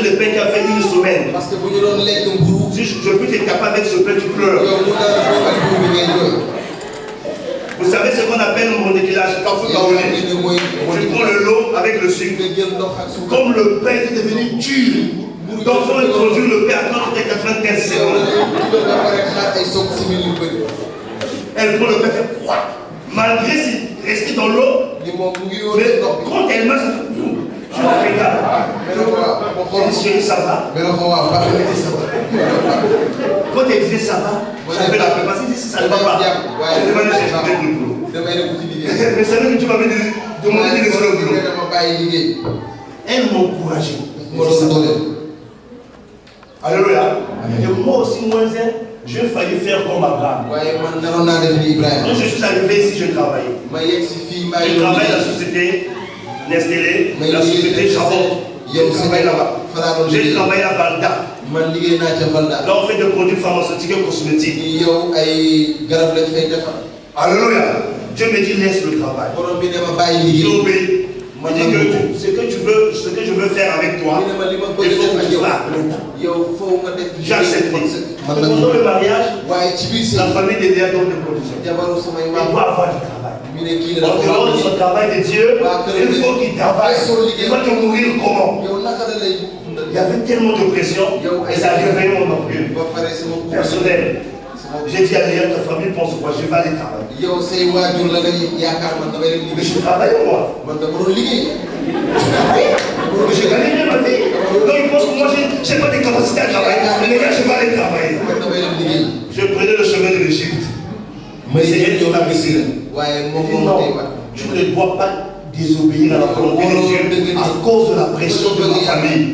Le pain qui a fait une semaine. parce que bu ñu doon lekk mburu. Si je peux te capable avec ce pain, tu pleures. yow mu dara boo ak mburu bi ngay jooy. Vous savez ce qu'on appelle mon déclage. Quand vous gaulez, tu prends le lot avec le sucre. Comme le pain est devenu dur, donc il faut introduire le pain à 95 secondes. Elle prend le pain, fait quoi? Malgré rester dans l'eau, mais quand elle marche, je la regarde. Chérie, ça va? Quand elle disait ça va, j'avais la paix. Parce que si ça ne va pas, je devais aller chercher le boulot. Mais c'est vrai que tu m'avais demandé de laisser le boulot. Elle m'encourageait. Alléluia. Et moi aussi, je failli faire comme Abraham. Quand je suis arrivé ici, je travaillais. Je travaille à la société Nestlé, la société Chabot. Je travaille là-bas. J'ai travaillé à Balda. Là, on fait des produits pharmaceutiques et cosmétiques. Alléluia. Dieu me dit laisse le travail. J'ai obéi. Il dit que ce que je veux faire avec toi, il faut que tu sois à plein temps. J'ai accepté. Pendant le mariage, la famille de Léa donne des conditions. Il doit avoir du travail. En dehors de son travail de Dieu, il faut qu'il travaille. Il va te mourir comment? Il y avait tellement de pression et ça a réveillé mon orgueil personnel. J'ai dit à Léa, ta famille pense quoi? Je vais aller travailler. Mais je travaille moi. J'ai gagné bien ma vie. Donc ils pensent que moi je n'ai pas de capacité à travailler. Mais les gars, je vais aller travailler. Je prenais le chemin de l'Égypte. Mais c'est elle qui m'a blessé. Non, tu ne dois pas désobéir à la volonté de Dieu à cause de la pression de ma famille.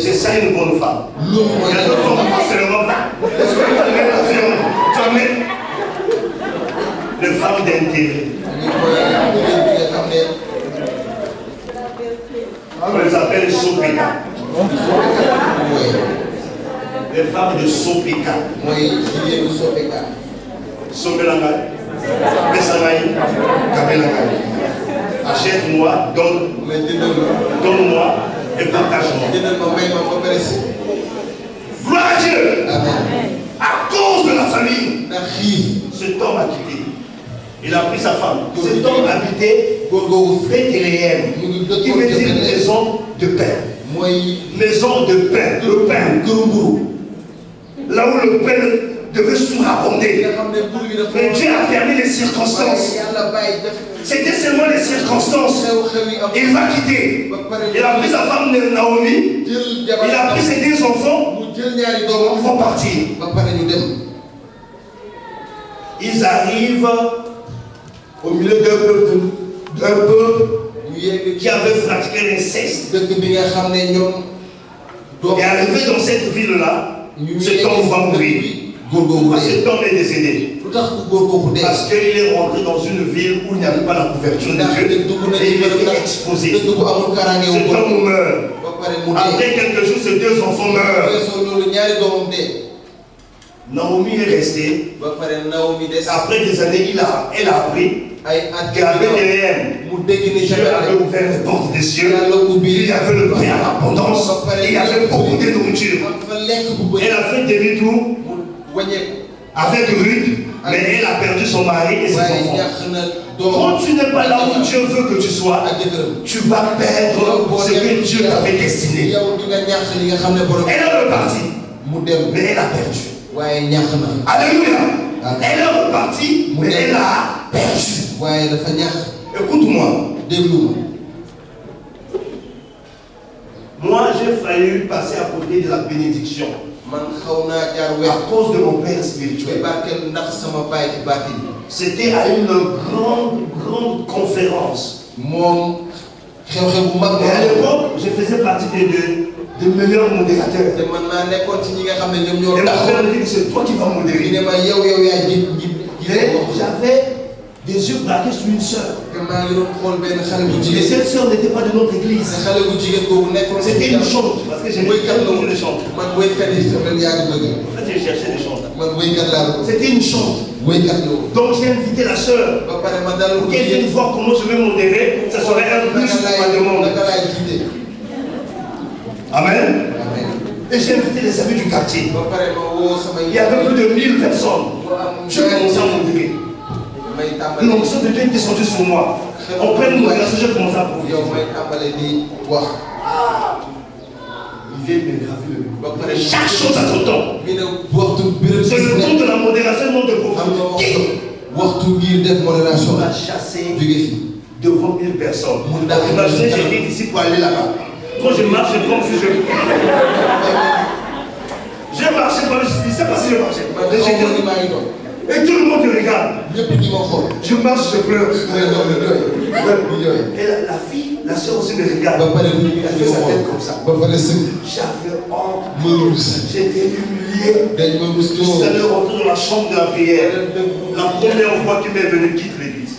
C'est ça une bonne femme. Il y a d'autres femmes, pas seulement ça. Est-ce que tu amènes l'avion? Tu amènes les femmes d'intérêt. On les appelle Sopeka. Les femmes de Sopeka. Sobelangai, Bessangai, Kabelangai. Achète-moi, donne-moi et partage-moi. Gloire à Dieu. Amen. À cause de la famille, cet homme a quitté. Il a pris sa femme. Cet homme habitait Bethléem, qui veut dire maison de pain. Maison de pain, le pain, là où le pain devait surabonder. Mais Dieu a fermé les circonstances. C'était seulement les circonstances. Il va quitter. Il a pris sa femme Naomi. Il a pris ses 2 enfants. Ils vont partir. Ils arrivent au milieu d'un peuple qui avait pratiqué l'inceste. Et arrivé dans cette ville-là, cet homme va mourir. Cet homme est décédé. Parce qu'il est rentré dans une ville où il n'y avait pas la couverture de Dieu. Et il était exposé. Cet homme meurt. Après quelques jours, ses 2 enfants meurent. Naomi est restée. Après des années, elle a appris qu'à Bethléem, Dieu avait ouvert les portes des cieux. Il y avait le pain à l'abondance. Il y avait beaucoup de nourriture. Elle a fait demi-tour avec Ruth, mais elle a perdu son mari et ses enfants. Quand tu n'es pas là où Dieu veut que tu sois, tu vas perdre ce que Dieu t'avait destiné. Elle est repartie, mais elle a perdu. Alléluia. Elle est repartie, mais elle a perdu. Écoute-moi. Moi, j'ai failli passer à côté de la bénédiction. À cause de mon père spirituel. C'était à une grande conférence. Et à l'époque, je faisais partie des meilleurs modérateurs. Et ma frère me dit que c'est toi qui vas modérer. J'avais des yeux braqués sur une sœur. Et cette sœur n'était pas de notre église. C'était une chante. Parce que j'aimais beaucoup les chants. En fait, j'ai cherché des chants. C'était une chante. Donc j'ai invité la sœur pour qu'elle vienne voir comment je vais modérer. Ça serait un plus pour ma demande. Amen. Et j'ai invité les amis du quartier. Il y avait plus de 1000 personnes. Je commençais à m'ouvrir. L'onction de Dieu était descendue sur moi. En pleine modération, j'ai commencé à profiter. Il vient me graver. Chaque chose à son temps. C'est le temps de la modération, le temps de prophétie. On m'a chassé devant 1000 personnes. Imaginez, j'étais ici pour aller là-bas. Quand je marche, je pense que je marchais, je ne sais pas si je marchais. Et tout le monde te regarde. Je marche, je pleure. Et la fille, la soeur aussi me regarde. Elle fait sa tête comme ça. J'avais honte. J'étais humilié. Je suis allé rentrer dans la chambre de la prière. La première fois qu'il m'est venu, quitte l'église.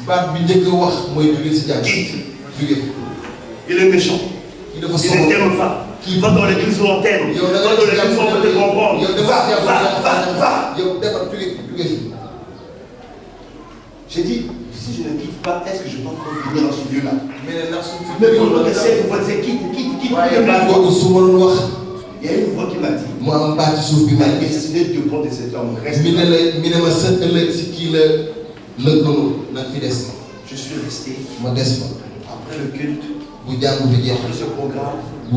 Quitte. Il est méchant. Il ne t'aime pas. Il va dans l'église où on t'aime. Il va dans l'église où on peut te comprendre. Va. J'ai dit, si je ne quitte pas, est-ce que je peux encore venir dans ce lieu-là? Mais pendant que cette voix disait quitte. Il y a une voix qui m'a dit, ma destinée dépend de cet homme. Reste là. Je suis resté. Après le culte, après ce programme, je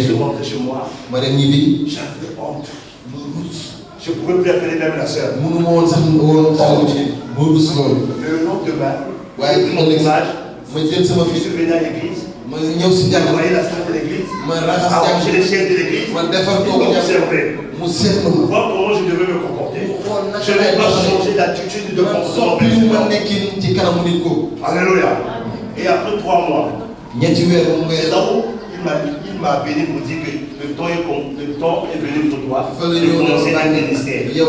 suis rentré chez moi. J'avais honte. Je ne pouvais plus appeler même la sœur. Le lendemain, mon image, je suis venu à l'église. J'ai envoyé la salle de l'église. Arranger les chaises de l'église. Observer. Voir comment je devais me comporter. Je n'ai pas changé d'attitude de comportement. Alléluia. Et après 3 mois, c'est là où il m'a béni pour dire que le temps est venu pour toi de commencer un ministère. Dieu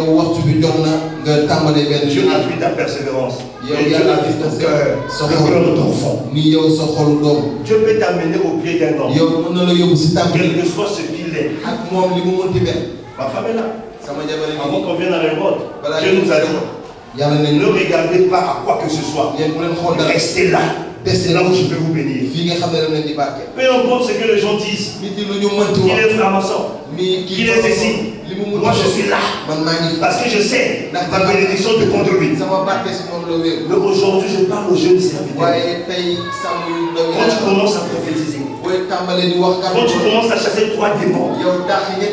appuie ta persévérance. Et Dieu appuie ton cœur, le cœur de ton enfant. Dieu peut t'amener au pied d'un homme, quel que soit ce qu'il est. Ma femme est là. Avant qu'on vienne à l'époque, Dieu nous a dit, ne regardez pas à quoi que ce soit. Restez là. C'est là où je peux vous bénir. Peu importe ce que les gens disent, qu'il est franc-maçon, qu'il est ceci, moi je suis là. Parce que je sais ma bénédiction dépend de lui. Mais aujourd'hui, je parle aux jeunes serviteurs. Quand tu commences à prophétiser, quand tu commences à chasser 3 démons,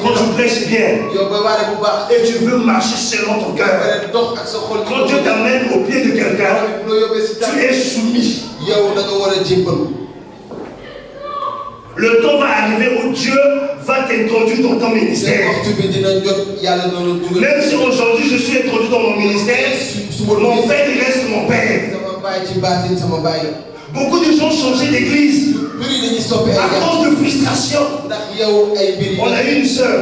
quand tu prêches bien et tu veux marcher selon ton cœur, quand Dieu t'amène au pied de quelqu'un, tu es soumis. Le temps va arriver où Dieu va t'introduire dans ton ministère. Même si aujourd'hui je suis introduit dans mon ministère, mon père il reste mon père. Beaucoup de gens ont changé d'église à cause de frustration. On a eu une sœur.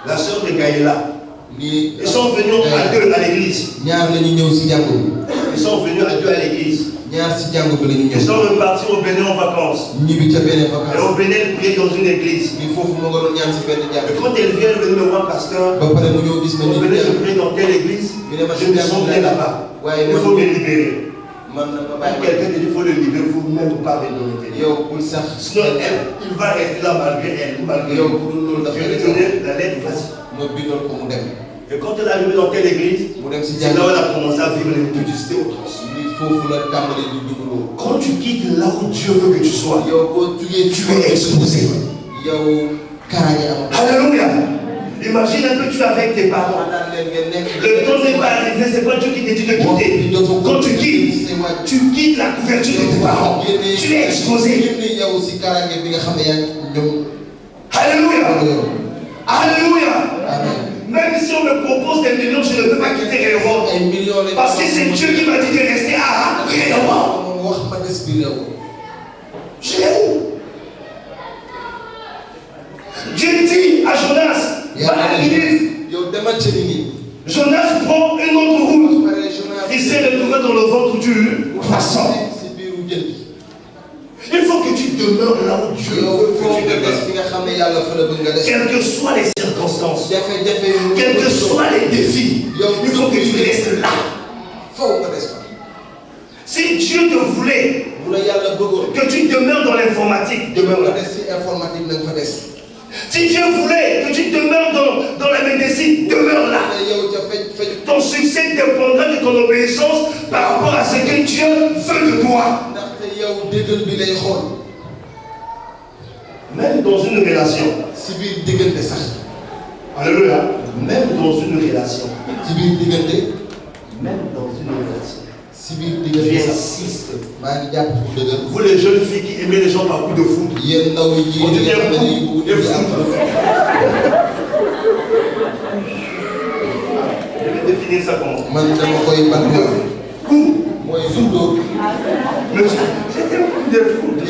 La sœur de Gaïla. Ils sont venus à 2 à l'église. Ils sont venus à 2 à l'église. Ils sont repartis au Bénin en vacances. Et au Bénin, ils priaient dans une église. Et quand elle vient venir me voir, pasteur, au Bénin, je prie dans telle église. Je me sens bien là-bas. Il faut me libérer. Quelqu'un te dit qu'il faut le libérer, il ne faut même pas me donner. Sinon, il va rester là malgré elle. Malgré elle. Je vais lui donner la lettre, vas-y. Et quand elle est arrivée dans telle église, c'est là où elle a commencé à vivre l'impudicité au trans. Quand tu quittes là où Dieu veut que tu sois, tu es exposé. Alléluia. Imagine un peu, tu es avec tes parents. Le temps n'est pas arrivé, c'est pas Dieu qui te dit de quitter. Quand tu quittes la couverture de tes parents. Tu es exposé. Alléluia. Alléluia. Même si on me propose des millions, je ne peux pas quitter Réhobot. Parce que c'est Dieu qui m'a dit de rester à Réhobot. Je l'ai où? Dieu dit à Jonas, va à l'église. Jonas prend une autre route. Il s'est retrouvé dans le ventre du poisson. Il faut que tu demeures là où Dieu veut que tu demeures. Quelles que soient les circonstances, quels que soient les défis, il faut que tu restes là. Si Dieu te voulait informatique, demeure là. Si Dieu voulait que tu demeures dans la médecine, demeure là. Ton succès dépendra de ton obéissance par rapport à ce que Dieu veut de toi. Même dans une relation. Alléluia. Même dans une relation. Même dans une relation. J'insiste. Vous les jeunes filles qui aimez les gens par coup de foot. On dit bien coup de foot. Je vais définir ça comment. Coup. Monsieur, c'était un coup de foot. Le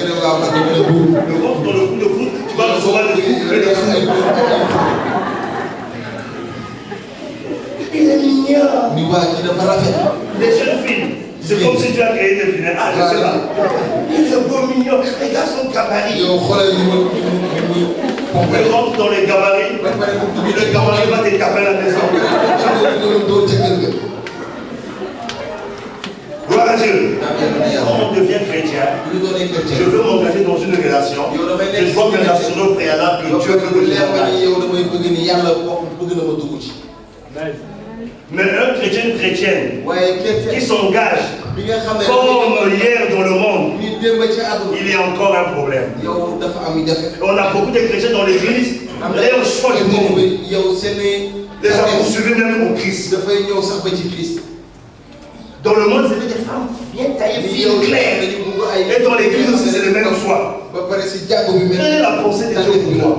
ventre dans le coup de foot, tu vas recevoir le coup de foot. Il est mignon. Les jeunes filles, c'est comme si tu as créé des filets. Ah, je sais pas. Il est beau, mignon. Regarde son gabarit. On rentre dans les gabarits. Le gabarit va te taper la maison. Gloire à Dieu. Quand on devient chrétien, je veux m'engager dans une relation. Je dois me rassurer au préalable que Dieu veut que je m'engage. Mais un chrétien, une chrétienne qui s'engage comme hier dans le monde, il y a encore un problème. On a beaucoup de chrétiens dans l'église, leur choix du monde les a poursuivis même au Christ. Dans le monde, c'est des femmes bien taillées, bien claires. Et dans l'église aussi, c'est le même choix. Quelle est la pensée de Dieu pour toi?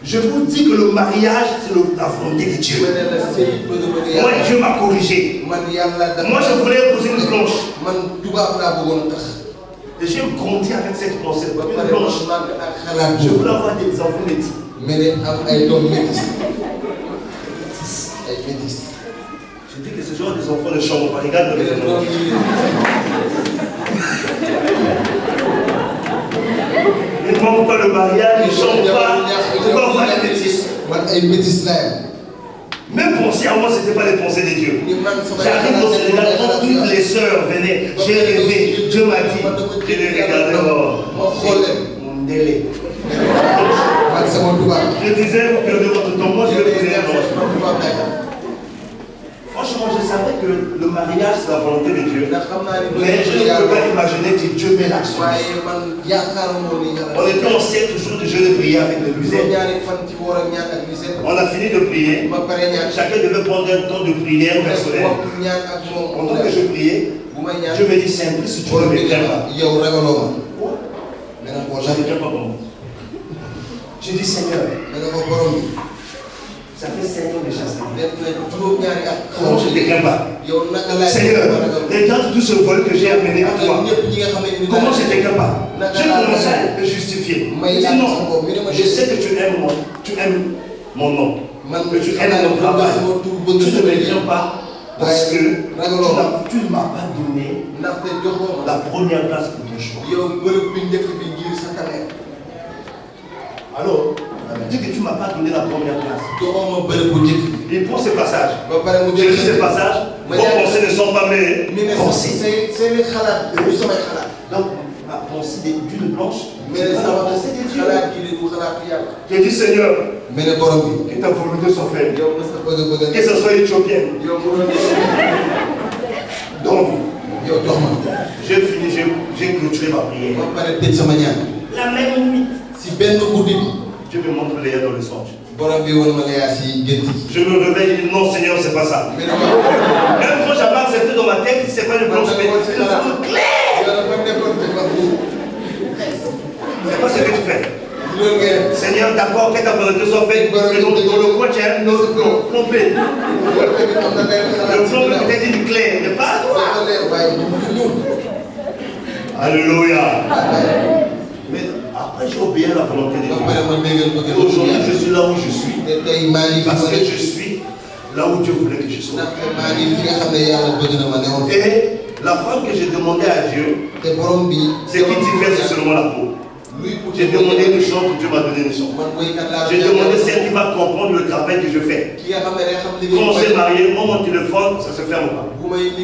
Je vous dis que le mariage, c'est la volonté de Dieu. Moi, Dieu m'a corrigé. Moi, je voulais épouser une blanche. Et j'ai grandi avec cette pensée. Une blanche. Je voulais avoir des enfants métis. Je dis que ce genre des enfants ne chantent pas. Regarde le raisonnement. Ils ne manquent pas le mariage, ils ne chantent pas. Ils ne vont pas les métis. Même penser à moi, ce n'était pas les pensées de Dieu. J'arrive au Sénégal, quand toutes les sœurs venaient, j'ai rêvé. Dieu m'a dit, je les regardais, mon délai. Je disais, vous perdez votre temps, moi je vais vous aider. Franchement, je savais que le mariage c'est la volonté de Dieu. Mais je ne peux pas imaginer que Dieu met l'action. On était en 7 jours de jeûne et prière avec le musée. On a fini de prier. Chacun devait prendre un temps de prière personnelle. Pendant que je priais, Dieu me dit simple, si tu ne me crains pas. Je ne crains pas comment. J'ai dit Seigneur. Ça fait 7 ans de chasteté. Comment je ne te crains pas? Seigneur, regarde tout ce vol que j'ai amené à toi. Comment je ne te crains pas? J'ai commencé à me justifier. Je dis non, je sais que tu aimes mon nom. Que tu aimes mon travail. Tu ne me crains pas parce que tu ne m'as pas donné la première place pour ton choix. Alors, dis que tu ne m'as pas donné la première place. Il prend ce passage. Je lis ce passage. Vos pensées ne sont pas mes pensées. Donc, ma pensée d'une blanche, c'est la pensée de Dieu. Je dis Seigneur, que ta volonté soit faite. Que ce soit éthiopienne. Donc, j'ai fini, j'ai clôturé ma prière. La même nuit. Dieu me montre Léa dans le songe. Je me réveille et dis non Seigneur, c'est pas ça. Même quand j'avais accepté dans ma tête, c'est pas une blanche, mais c'est clair. C'est pas ce que tu fais. Seigneur, d'accord, que ta volonté soit faite. Mais dans le coin, tu as un autre plan. Plombé. Le plan peut être une claire, mais pas à toi. Alléluia. Mais après, j'ai obéi à la volonté de Dieu. Aujourd'hui, je suis là où je suis. Parce que je suis là où Dieu voulait que je sois. Et la femme que j'ai demandé à Dieu, c'est qui diffère, c'est seulement la peau. J'ai demandé une chambre, Dieu m'a donné une chambre. J'ai demandé celle qui va comprendre le travail que je fais. Quand on s'est marié, moi, mon téléphone, ça se ferme pas.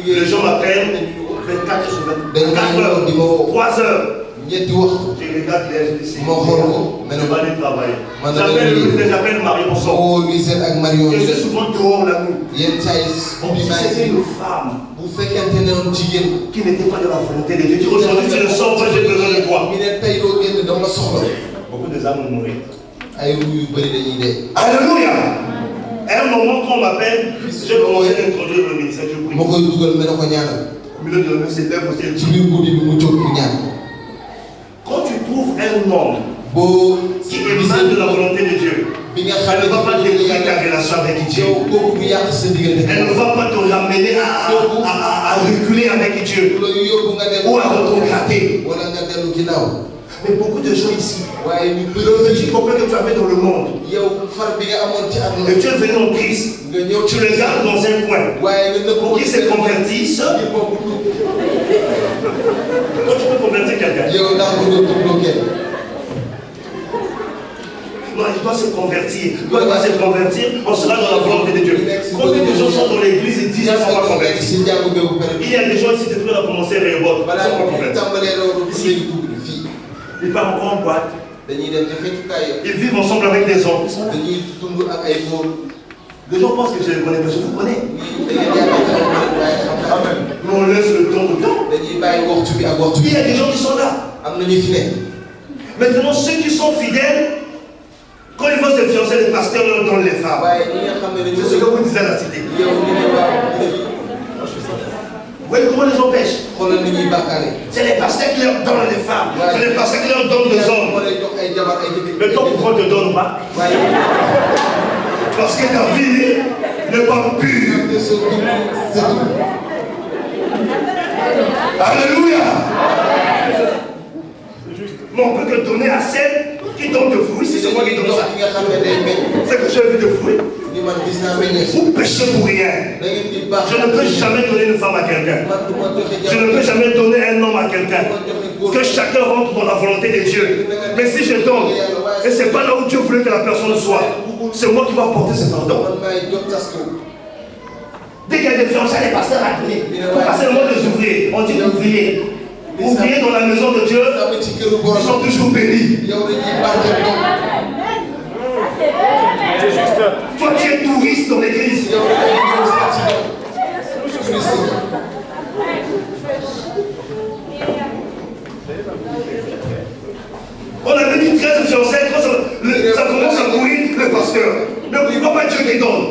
Les gens m'appellent. 24 sur 24 heures, 3 heures. Je regarde les ici. Je vais aller travailler. J'appelle Marie pour ça. Je suis souvent dehors la nuit. Bon, si c'était une femme qui n'était pas de la volonté de Dieu, aujourd'hui tu ne sors pas, j'ai besoin de toi. Beaucoup de âmes ont mouru. Alléluia. À un moment qu'on m'appelle, j'ai commencé à introduire le ministère du bruit. Le milieu de l'homme, c'est l'œuvre aussi. Quand tu trouves un homme qui émane de la volonté de Dieu, elle ne va pas détruire ta relation avec Dieu. Elle ne va pas te ramener à reculer avec Dieu ou à retrograder. Mais beaucoup de gens ici, le petit copain que tu avais dans le monde, et tu es venu en Christ, tu le gardes dans un coin pour qu'il se convertisse. Quand tu peux convertir quelqu'un, non, il doit se convertir. Il doit se convertir, on sera dans la volonté de Dieu. Combien de gens sont dans l'église et disent qu'ils ne sont pas convertis? Il y a des gens ici qui ont commencé à révolte, ils ne sont pas convertis. Ils partent encore en boîte. Ils vivent ensemble avec des hommes. Les gens pensent que je les connais, mais je vous connais. Mais on laisse le temps au temps. Il y a des gens qui sont là. Maintenant, ceux qui sont fidèles, quand ils vont se fiancer, les pasteurs leur donnent les femmes. C'est ce que vous disiez à la cité. Vous voyez comment les gens pêchent? C'est les pasteurs qui leur donnent les femmes. C'est les pasteurs qui leur donnent des hommes. Mais toi, pourquoi on ne te donne pas? Parce que ta vie n'est pas pure. Alléluia. Mais on peut te donner à celle qui donne de fruits. Si c'est moi qui donne ça, c'est que j'ai vu de fruits. Vous péchez pour rien. Je ne peux jamais donner une femme à quelqu'un. Je ne peux jamais donner un homme à quelqu'un. Que chacun rentre dans la volonté de Dieu. Mais si je donne, et ce n'est pas là où Dieu voulait que la personne soit, c'est moi qui vais porter ce fardeau. Dès qu'il y a des fiançailles, les pasteurs à donner. Pour passer le monde des ouvriers, on dit ouvriers. Ouvriers dans la maison de Dieu, ils sont toujours bénis. Toi, tu es touriste dans l'église. On avait dit 13 fiançailles, quand ça commence à courir, le pasteur. Mais pourquoi pas Dieu qui donne?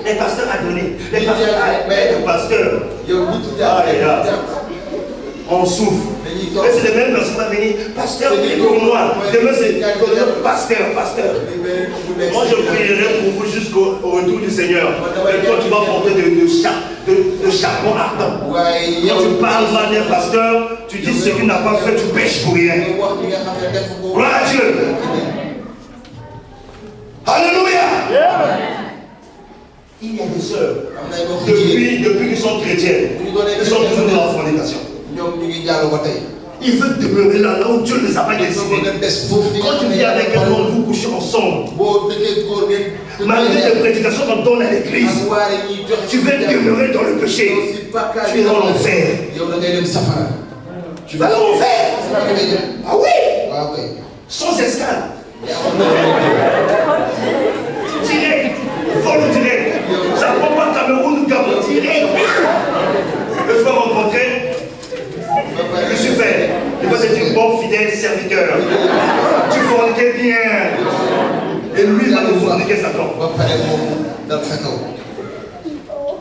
Les pasteurs a donné. Les pasteurs. On souffre. Mais c'est les mêmes personnes qui vont venir. Pasteur, prie pour moi. Demain, c'est pasteur. Moi, je prierai pour vous jusqu'au retour du Seigneur. Et toi, tu vas porter de charbon ardent. Quand tu parles mal d'un pasteur, tu dis ce qu'il n'a pas fait, tu pêches pour rien. Gloire à Dieu. Alléluia. Il y a des sœurs, depuis qu'ils sont chrétiennes, ils sont toujours dans la fornication. Ils veulent demeurer là où Dieu ne les a pas décidés. Quand tu viens avec un homme, vous couchez ensemble. Malgré les prédications qu'on donne à l'église, tu veux demeurer dans le péché. Tu es dans l'enfer. Tu vas dans l'enfer. Ah oui. Sans escale. Direct. Vol direct. Ça ne prend pas Cameroun ou Gabon. Direct. Je vais rencontrer. Je suis fait. Il va être un bon fidèle serviteur. Tu forniquais bien. Et lui, il va te forniquer Satan.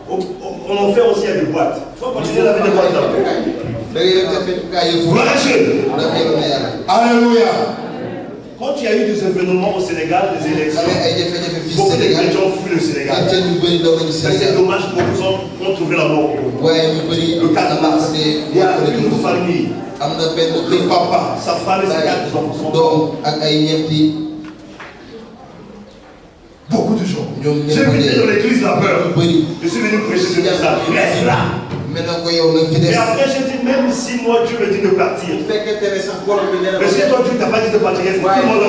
On en fait aussi à des boîtes. Il faut continuer à faire des boîtes là. Gloire à Dieu. Alléluia. Quand il y a eu des événements au Sénégal, des élections, beaucoup de chrétiens fuient le Sénégal. C'est dommage que beaucoup ont trouvé la mort. Le 4 mars, il y a une famille, le papa, sa femme et ses 4 enfants. Beaucoup de gens. J'ai vu dans l'église la peur. Je suis venu prêcher ce message. Reste là. Et après, je dis, même si moi Dieu me dit de partir, mais si toi Dieu t'a pas dit de partir, tout le monde va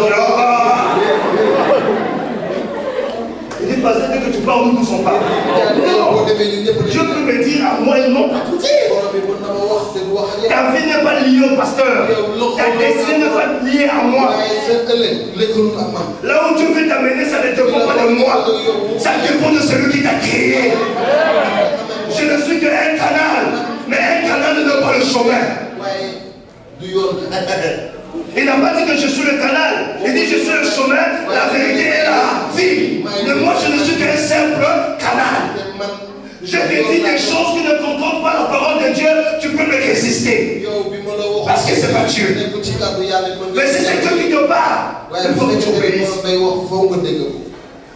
dire, dis, pasteur, dès que tu parles, nous ne sont pas. Non. Dieu peut me dire à moi et non pas tout dire. Ta vie n'est pas liée au pasteur. Ta destinée n'est pas liée à moi. Là où Dieu veut t'amener, ça ne dépend pas de moi. Ça dépend de celui qui t'a créé. Je ne suis qu'un canal. Mais un canal ne donne pas le chemin. Il n'a pas dit que je suis le canal. Il dit je suis le chemin, la vérité et la vie. Mais moi je ne suis qu'un simple canal. Je te dis des choses qui ne t'entendent pas la parole de Dieu, tu peux me résister. Parce que c'est pas Dieu. Mais si c'est Dieu qui te parle, il faut que tu obéisses.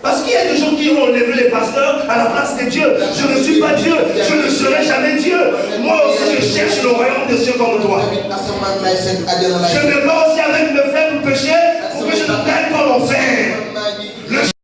Parce qu'il y a des gens qui ont levé les pasteurs à la place de Dieu. Je ne suis pas Dieu. Je ne serai jamais Dieu. Moi aussi, je cherche le royaume des cieux comme toi. Je me bats aussi avec mes faibles péchés pour que je ne gagne pas l'enfer.